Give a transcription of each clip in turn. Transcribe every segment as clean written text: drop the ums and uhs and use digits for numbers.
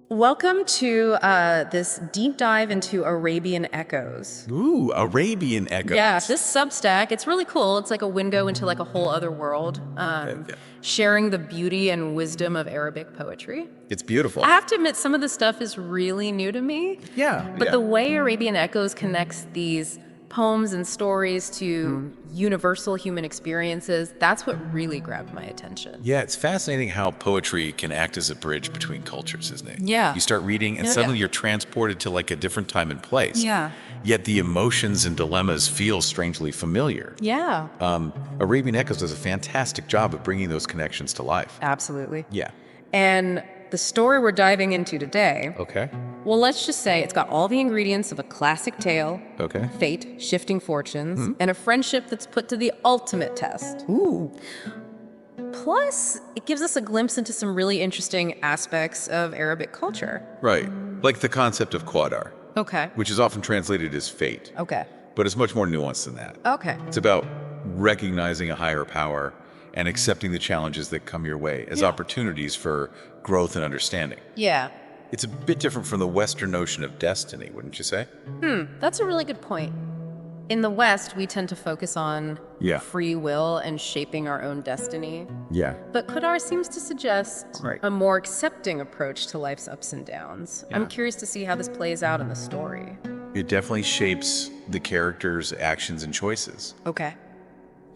Welcome to this deep dive into Arabian echoes. Ooh, Arabian echoes. Yeah, this Substack, it's really cool. It's like a window into like a whole other world, sharing the beauty and wisdom of Arabic poetry. It's beautiful. I have to admit, some of this stuff is really new to me. Yeah. But the way Arabian Echoes connects these poems and stories to universal human experiences, that's what really grabbed my attention. Yeah, it's fascinating how poetry can act as a bridge between cultures, isn't it? Yeah. You start reading and suddenly you're transported to like a different time and place. Yeah. Yet the emotions and dilemmas feel strangely familiar. Yeah. Arabian Echoes does a fantastic job of bringing those connections to life. Absolutely. Yeah. And the story we're diving into today, Okay. well, let's just say it's got all the ingredients of a classic tale, Okay. fate, shifting fortunes, and a friendship that's put to the ultimate test. Ooh. Plus, it gives us a glimpse into some really interesting aspects of Arabic culture. Right. Like the concept of qadar, Okay. which is often translated as fate, Okay. but it's much more nuanced than that. Okay. It's about recognizing a higher power and accepting the challenges that come your way as opportunities for growth and understanding. Yeah. It's a bit different from the Western notion of destiny, wouldn't you say? That's a really good point. In the West, we tend to focus on Yeah. free will and shaping our own destiny. Yeah. But Qadar seems to suggest Right. a more accepting approach to life's ups and downs. I'm curious to see how this plays out in the story. It definitely shapes the character's actions and choices. Okay.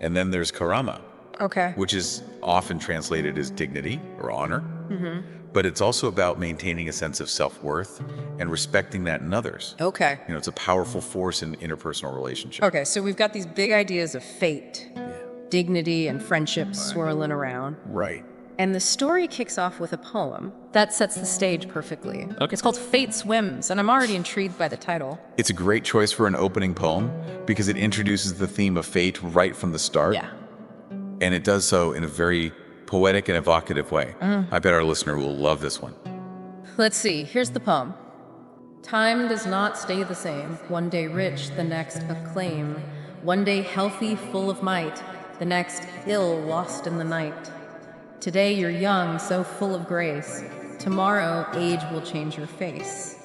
And then there's karama, Okay. which is often translated as dignity or honor. But it's also about maintaining a sense of self-worth and respecting that in others. Okay. You know, it's a powerful force in interpersonal relationships. Okay, so we've got these big ideas of fate, dignity, and friendship swirling around. Right. And the story kicks off with a poem that sets the stage perfectly. Okay. It's called Fate's Whims, and I'm already intrigued by the title. It's a great choice for an opening poem because it introduces the theme of fate right from the start. Yeah. And it does so in a very poetic and evocative way. I bet our listener will love this one. Let's see, here's the poem. Time does not stay the same. One day rich, the next acclaim. One day healthy, full of might. The next ill, lost in the night. Today you're young, so full of grace. Tomorrow age will change your face.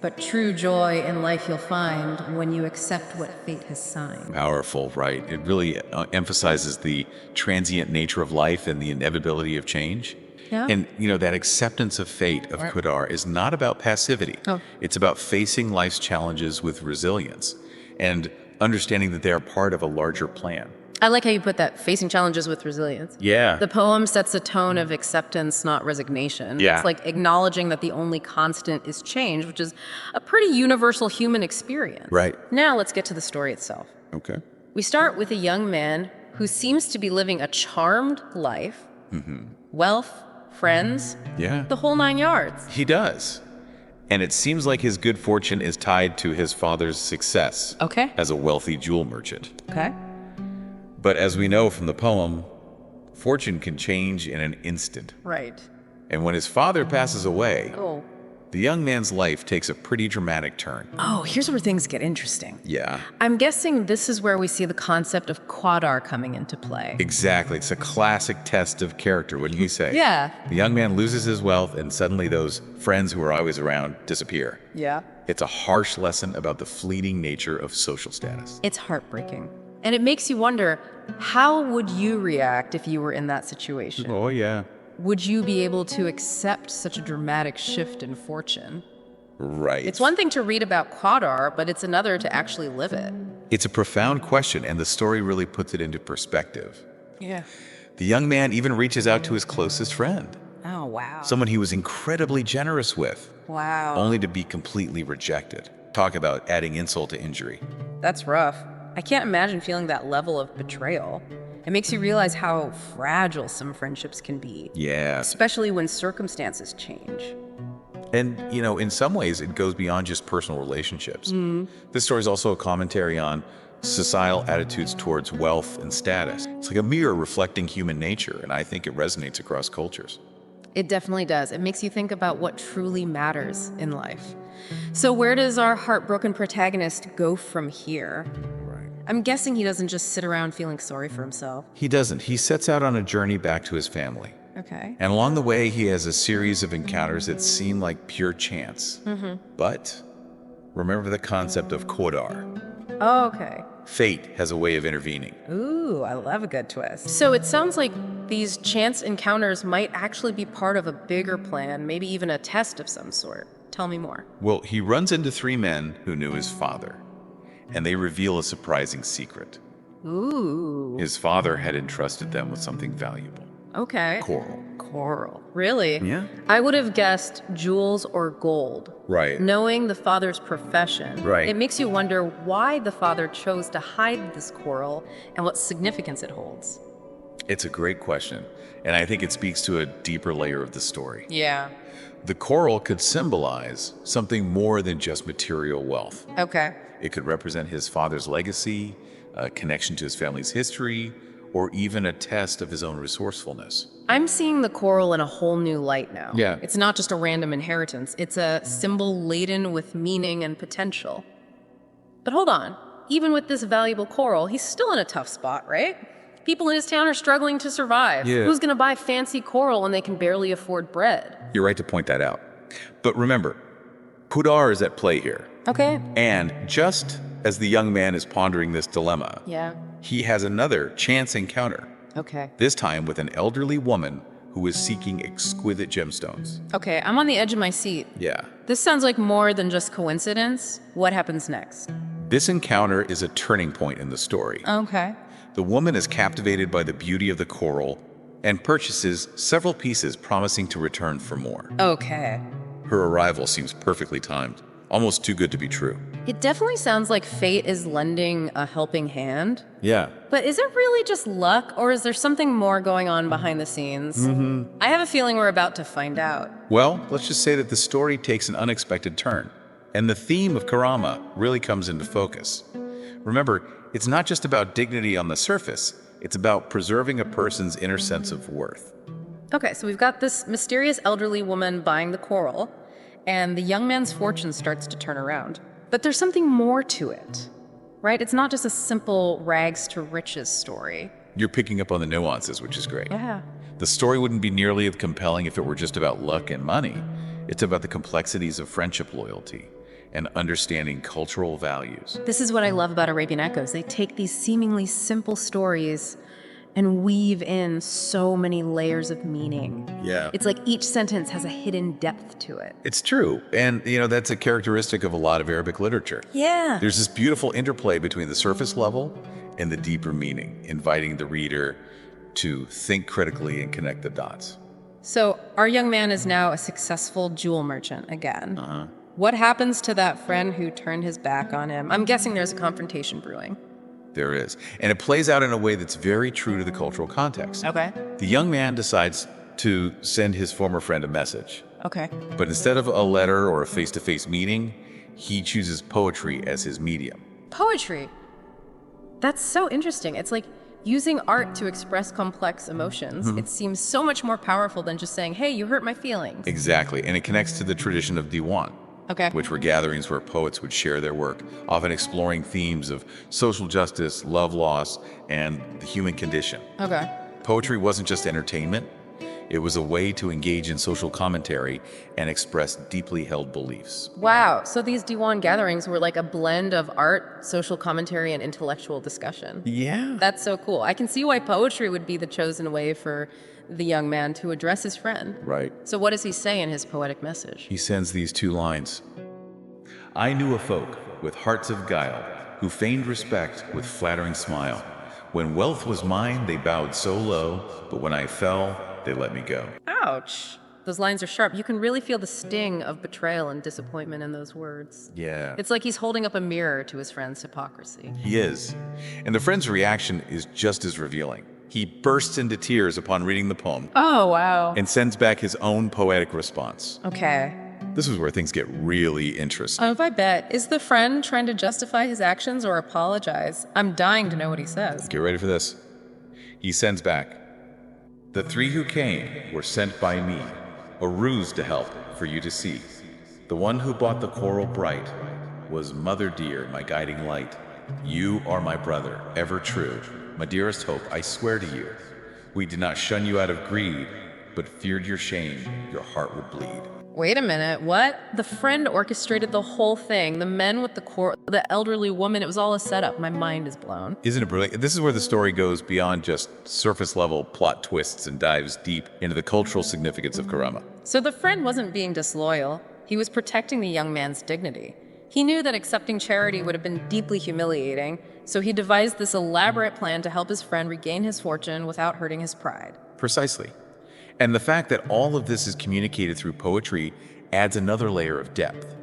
But true joy in life you'll find when you accept what fate has signed. Powerful, right? It really emphasizes the transient nature of life and the inevitability of change. Yeah. And, you know, that acceptance of fate of Qadar is not about passivity. Oh. It's about facing life's challenges with resilience and understanding that they are part of a larger plan. I like how you put that, facing challenges with resilience. Yeah. The poem sets a tone of acceptance, not resignation. Yeah. It's like acknowledging that the only constant is change, which is a pretty universal human experience. Right. Now let's get to the story itself. Okay. We start with a young man who seems to be living a charmed life, wealth, friends, Yeah. the whole 9 yards. He does. And it seems like his good fortune is tied to his father's success Okay. as a wealthy jewel merchant. Okay. But as we know from the poem, fortune can change in an instant. Right. And when his father passes away, Oh. the young man's life takes a pretty dramatic turn. Oh, here's where things get interesting. Yeah, I'm guessing this is where we see the concept of Qadar coming into play. exactly. It's a classic test of character, wouldn't you say? Yeah. The young man loses his wealth, and suddenly those friends who are always around disappear. Yeah. It's a harsh lesson about the fleeting nature of social status. It's heartbreaking. And it makes you wonder, how would you react if you were in that situation? Oh, yeah. Would you be able to accept such a dramatic shift in fortune? Right. It's one thing to read about Qadar, but it's another to actually live it. It's a profound question, and the story really puts it into perspective. Yeah. The young man even reaches out to his closest friend, Oh, wow. someone he was incredibly generous with, Wow. only to be completely rejected. Talk about adding insult to injury. That's rough. I can't imagine feeling that level of betrayal. It makes you realize how fragile some friendships can be, Yeah. especially when circumstances change. And, you know, in some ways, it goes beyond just personal relationships. This story is also a commentary on societal attitudes towards wealth and status. It's like a mirror reflecting human nature, and I think it resonates across cultures. It definitely does. It makes you think about what truly matters in life. So where does our heartbroken protagonist go from here? Right. I'm guessing he doesn't just sit around feeling sorry for himself. He doesn't. He sets out on a journey back to his family. Okay. And along the way, he has a series of encounters that seem like pure chance. But remember the concept of Qadar. Oh, okay. Fate has a way of intervening. Ooh, I love a good twist. So it sounds like these chance encounters might actually be part of a bigger plan, maybe even a test of some sort. Tell me more. Well, he runs into three men who knew his father, and they reveal a surprising secret. Ooh. His father had entrusted them with something valuable. Okay. Coral. Coral. Really? Yeah. I would have guessed jewels or gold. Right. Knowing the father's profession, Right. it makes you wonder why the father chose to hide this coral and what significance it holds. It's a great question, and I think it speaks to a deeper layer of the story. Yeah. The coral could symbolize something more than just material wealth. Okay. It could represent his father's legacy, a connection to his family's history, or even a test of his own resourcefulness. I'm seeing the coral in a whole new light now. Yeah. It's not just a random inheritance, it's a symbol laden with meaning and potential. But hold on, even with this valuable coral, he's still in a tough spot, right? People in his town are struggling to survive. Yeah. Who's gonna buy fancy coral when they can barely afford bread? You're right to point that out. But remember, Qadar is at play here. Okay. And just as the young man is pondering this dilemma, Yeah. he has another chance encounter, Okay. this time with an elderly woman who is seeking exquisite gemstones. Okay, I'm on the edge of my seat. Yeah. This sounds like more than just coincidence. What happens next? This encounter is a turning point in the story. Okay. The woman is captivated by the beauty of the coral and purchases several pieces, promising to return for more. Okay. Her arrival seems perfectly timed, almost too good to be true. It definitely sounds like fate is lending a helping hand. Yeah. But is it really just luck, or is there something more going on behind the scenes? I have a feeling we're about to find out. Well, let's just say that the story takes an unexpected turn, and the theme of Karama really comes into focus. Remember, it's not just about dignity on the surface, it's about preserving a person's inner sense of worth. Okay, so we've got this mysterious elderly woman buying the coral, and the young man's fortune starts to turn around. But there's something more to it, right? It's not just a simple rags to riches story. You're picking up on the nuances, which is great. Yeah. The story wouldn't be nearly as compelling if it were just about luck and money. It's about the complexities of friendship loyalty and understanding cultural values. This is what I love about Arabian Echoes. They take these seemingly simple stories and weave in so many layers of meaning. Yeah. It's like each sentence has a hidden depth to it. It's true. And, that's a characteristic of a lot of Arabic literature. Yeah. There's this beautiful interplay between the surface level and the deeper meaning, inviting the reader to think critically and connect the dots. So our young man is now a successful jewel merchant again. What happens to that friend who turned his back on him? I'm guessing there's a confrontation brewing. There is. And it plays out in a way that's very true to the cultural context. Okay. The young man decides to send his former friend a message. Okay. But instead of a letter or a face-to-face meeting, he chooses poetry as his medium. Poetry. That's so interesting. It's like using art to express complex emotions. It seems so much more powerful than just saying, hey, you hurt my feelings. Exactly. And it connects to the tradition of diwan, Okay. which were gatherings where poets would share their work, often exploring themes of social justice, love loss, and the human condition. Okay. Poetry wasn't just entertainment. It was a way to engage in social commentary and express deeply held beliefs. Wow. So these Diwan gatherings were like a blend of art, social commentary, and intellectual discussion. Yeah. That's so cool. I can see why poetry would be the chosen way for the young man to address his friend. Right. So what does he say in his poetic message? He sends these two lines. I knew a folk with hearts of guile who feigned respect with flattering smile. When wealth was mine, they bowed so low, but when I fell, they let me go. Ouch. Those lines are sharp. You can really feel the sting of betrayal and disappointment in those words. Yeah. It's like he's holding up a mirror to his friend's hypocrisy. He is. And the friend's reaction is just as revealing. He bursts into tears upon reading the poem Oh, wow. and sends back his own poetic response. Okay. This is where things get really interesting. If I bet, is the friend trying to justify his actions or apologize? I'm dying to know what he says. Get ready for this. He sends back, the three who came were sent by me, a ruse to help for you to see. The one who bought the coral bright was mother dear, my guiding light. You are my brother, ever true, my dearest hope, I swear to you. We did not shun you out of greed, but feared your shame, your heart would bleed. Wait a minute, what? The friend orchestrated the whole thing. The men with the elderly woman, it was all a setup. My mind is blown. Isn't it brilliant? This is where the story goes beyond just surface level plot twists and dives deep into the cultural significance of Karama. So the friend wasn't being disloyal. He was protecting the young man's dignity. He knew that accepting charity would have been deeply humiliating, so he devised this elaborate plan to help his friend regain his fortune without hurting his pride. Precisely. And the fact that all of this is communicated through poetry adds another layer of depth.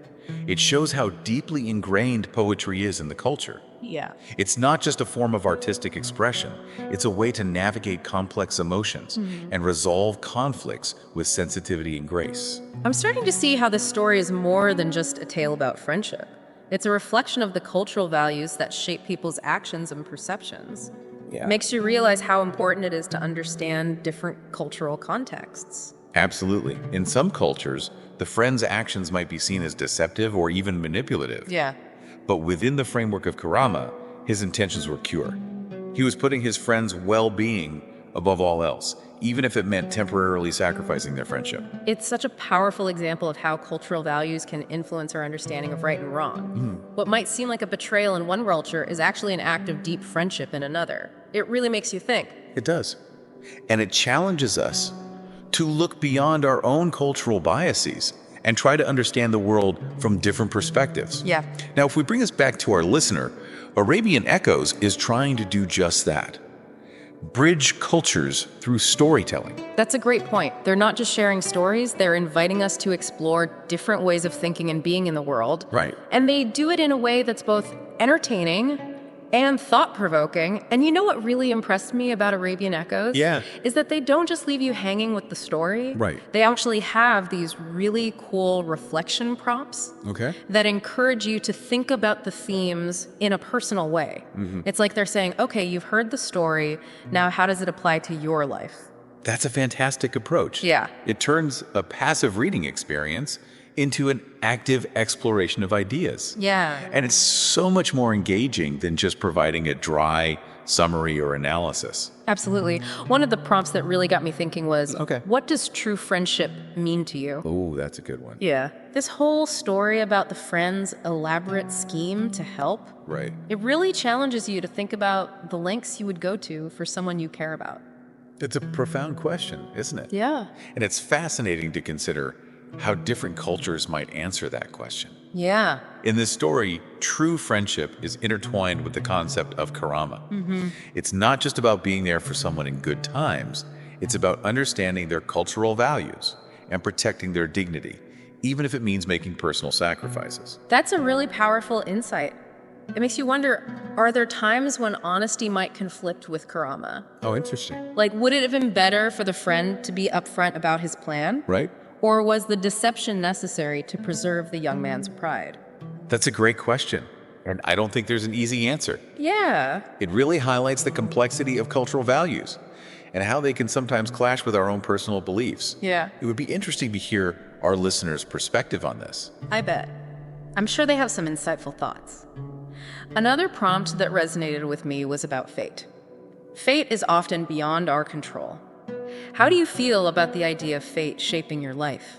It shows how deeply ingrained poetry is in the culture. Yeah. It's not just a form of artistic expression. It's a way to navigate complex emotions and resolve conflicts with sensitivity and grace. I'm starting to see how this story is more than just a tale about friendship. It's a reflection of the cultural values that shape people's actions and perceptions. Yeah. It makes you realize how important it is to understand different cultural contexts. Absolutely. In some cultures, the friend's actions might be seen as deceptive or even manipulative. Yeah. But within the framework of Karama, his intentions were pure. He was putting his friend's well-being above all else, even if it meant temporarily sacrificing their friendship. It's such a powerful example of how cultural values can influence our understanding of right and wrong. What might seem like a betrayal in one culture is actually an act of deep friendship in another. It really makes you think. It does. And it challenges us to look beyond our own cultural biases and try to understand the world from different perspectives. Yeah. Now, if we bring us back to our listener, Arabian Echoes is trying to do just that. Bridge cultures through storytelling. That's a great point. They're not just sharing stories, they're inviting us to explore different ways of thinking and being in the world. Right. And they do it in a way that's both entertaining and thought-provoking. And you know what really impressed me about Arabian Echoes? Yeah. Is that they don't just leave you hanging with the story. Right. They actually have these really cool reflection prompts Okay. that encourage you to think about the themes in a personal way. It's like they're saying, okay, you've heard the story, now how does it apply to your life? That's a fantastic approach. Yeah. It turns a passive reading experience into an active exploration of ideas. Yeah. And it's so much more engaging than just providing a dry summary or analysis. Absolutely. One of the prompts that really got me thinking was, Okay. what does true friendship mean to you? Oh, that's a good one. Yeah. This whole story about the friend's elaborate scheme to help, Right. it really challenges you to think about the lengths you would go to for someone you care about. It's a profound question, isn't it? Yeah. And it's fascinating to consider how different cultures might answer that question. Yeah. In this story, true friendship is intertwined with the concept of karama. It's not just about being there for someone in good times, it's about understanding their cultural values and protecting their dignity, even if it means making personal sacrifices. That's a really powerful insight. It makes you wonder, are there times when honesty might conflict with karama? Oh, interesting. Like, would it have been better for the friend to be upfront about his plan? Right? Or was the deception necessary to preserve the young man's pride? That's a great question, and I don't think there's an easy answer. Yeah. It really highlights the complexity of cultural values and how they can sometimes clash with our own personal beliefs. Yeah. It would be interesting to hear our listeners' perspective on this. I bet. I'm sure they have some insightful thoughts. Another prompt that resonated with me was about fate. Fate is often beyond our control. How do you feel about the idea of fate shaping your life?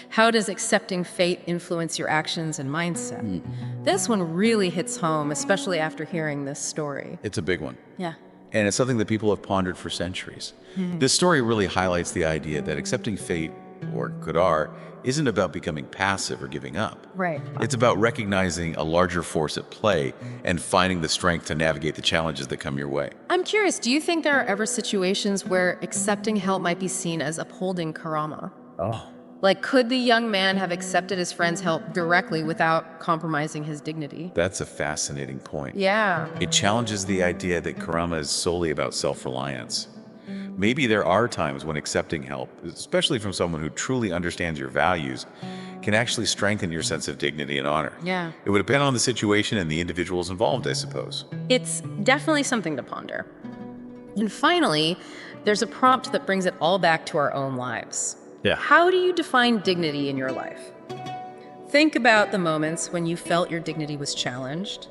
How does accepting fate influence your actions and mindset? This one really hits home, especially after hearing this story. It's a big one, Yeah. and it's something that people have pondered for centuries. This story really highlights the idea that accepting fate, or qadar, isn't about becoming passive or giving up. Right. It's about recognizing a larger force at play and finding the strength to navigate the challenges that come your way. I'm curious, do you think there are ever situations where accepting help might be seen as upholding karama? Oh. Like, could the young man have accepted his friend's help directly without compromising his dignity? That's a fascinating point. Yeah. It challenges the idea that karama is solely about self-reliance. Maybe there are times when accepting help, especially from someone who truly understands your values, can actually strengthen your sense of dignity and honor. Yeah. It would depend on the situation and the individuals involved, I suppose. It's definitely something to ponder. And finally, there's a prompt that brings it all back to our own lives. Yeah. How do you define dignity in your life? Think about the moments when you felt your dignity was challenged.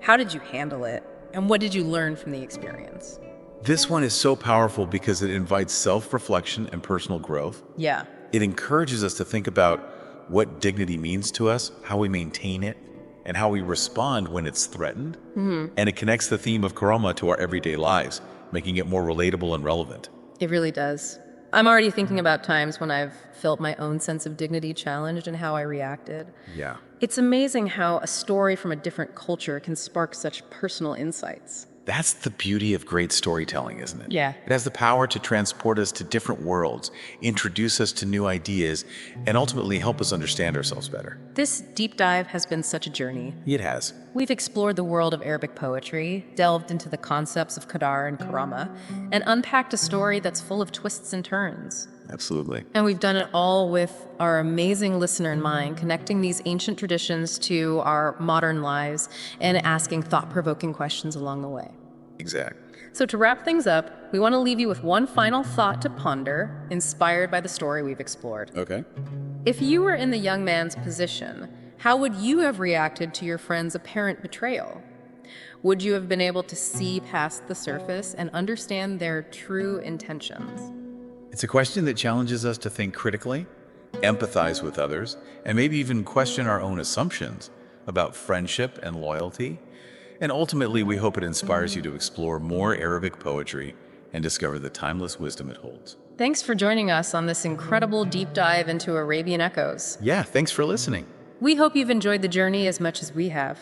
How did you handle it? And what did you learn from the experience? This one is so powerful because it invites self-reflection and personal growth. Yeah. It encourages us to think about what dignity means to us, how we maintain it, and how we respond when it's threatened. And it connects the theme of karma to our everyday lives, making it more relatable and relevant. It really does. I'm already thinking about times when I've felt my own sense of dignity challenged and how I reacted. Yeah. It's amazing how a story from a different culture can spark such personal insights. That's the beauty of great storytelling, isn't it? Yeah. It has the power to transport us to different worlds, introduce us to new ideas, and ultimately help us understand ourselves better. This deep dive has been such a journey. It has. We've explored the world of Arabic poetry, delved into the concepts of qadar and karama, and unpacked a story that's full of twists and turns. Absolutely. And we've done it all with our amazing listener in mind, connecting these ancient traditions to our modern lives and asking thought-provoking questions along the way. Exactly. So to wrap things up, we want to leave you with one final thought to ponder, inspired by the story we've explored. Okay. If you were in the young man's position, how would you have reacted to your friend's apparent betrayal? Would you have been able to see past the surface and understand their true intentions? It's a question that challenges us to think critically, empathize with others, and maybe even question our own assumptions about friendship and loyalty. And ultimately, we hope it inspires you to explore more Arabic poetry and discover the timeless wisdom it holds. Thanks for joining us on this incredible deep dive into Arabian echoes. Yeah, thanks for listening. We hope you've enjoyed the journey as much as we have.